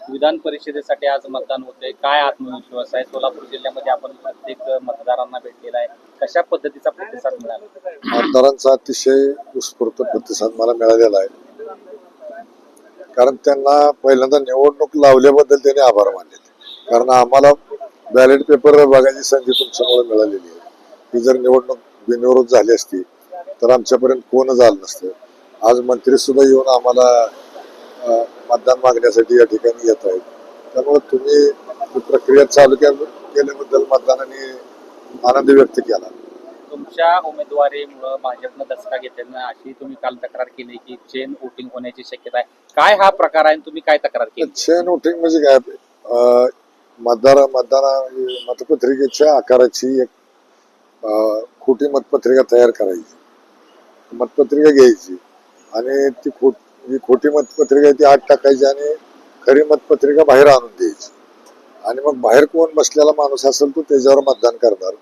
विधान परिषदेसाठी आज मतदान होते, काय आत्मविश्वास आहे? सोलापूर जिल्ह्यामध्ये आपण प्रत्येक मतदारांना भेटलेला आहे, कशा पद्धतीचा प्रतिसाद मिळाला? मतदारांचा अतिशय उत्स्फूर्त प्रतिसाद मला मिळालेला आहे. कारण त्यांना पहिल्यांदा निवडणूक लावल्याबद्दल त्यांनी आभार मानले. कारण आम्हाला बॅलेट पेपर बघायची संधी तुमच्यामुळे मिळालेली आहे. ही जर निवडणूक बिनविरोध झाली असती तर आमच्यापर्यंत कोणच आलं नसतं. आज मंत्री सुद्धा येऊन आम्हाला मतदान मागण्यासाठी या ठिकाणी येत आहेत. त्यामुळे तुम्ही ही प्रक्रिया चालू केल्याबद्दल मतदानाने आनंद व्यक्त केला. तुमच्या उमेदवारीमुळे भाजपनं दचका घेतल्यानं अशी तुम्ही काल तक्रार केली की चेन वोटिंग होण्याची शक्यता आहे. काय हा प्रकार आहे? तुम्ही काय तक्रार केली? चेन वोटिंग म्हणजे काय? मतपत्रिकेच्या आकाराची एक खोटी मतपत्रिका तयार करायची, मतपत्रिका घ्यायची आणि ती खोटी मतपत्रिका ती आत टाकायची आणि खरी मतपत्रिका बाहेर आणून द्यायची आणि मग बाहेर कोण बसलेला माणूस असेल तो त्याच्यावर मतदान करणार.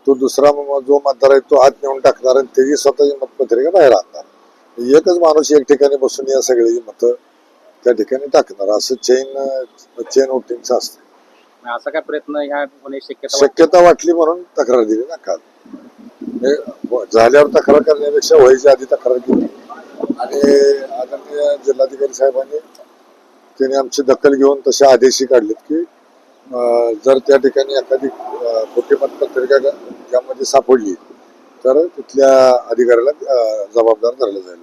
तो दुसरा जो मतदार आहे तो आत नेऊन टाकणार आणि त्याची स्वतःची मतपत्रिका बाहेर आणणार. एकच माणूस एक ठिकाणी बसून या सगळी मतं त्या ठिकाणी टाकणार. असं चेन वोटिंगचं असतं. असा काय प्रयत्न ह्या होण्याची शक्यता वाटली म्हणून तक्रार दिली ना काल. झाल्यावर तक्रार करण्यापेक्षा व्हायच्या आधी तक्रार केली आणि आदरणीय जिल्हाधिकारी साहेबांनी त्यांनी आमची दखल घेऊन तसे आदेशही काढलेत की जर त्या ठिकाणी एखादी खोटी मतपत्रिका त्यामध्ये सापडली तर तिथल्या अधिकाऱ्याला जबाबदार धरलं जाईल.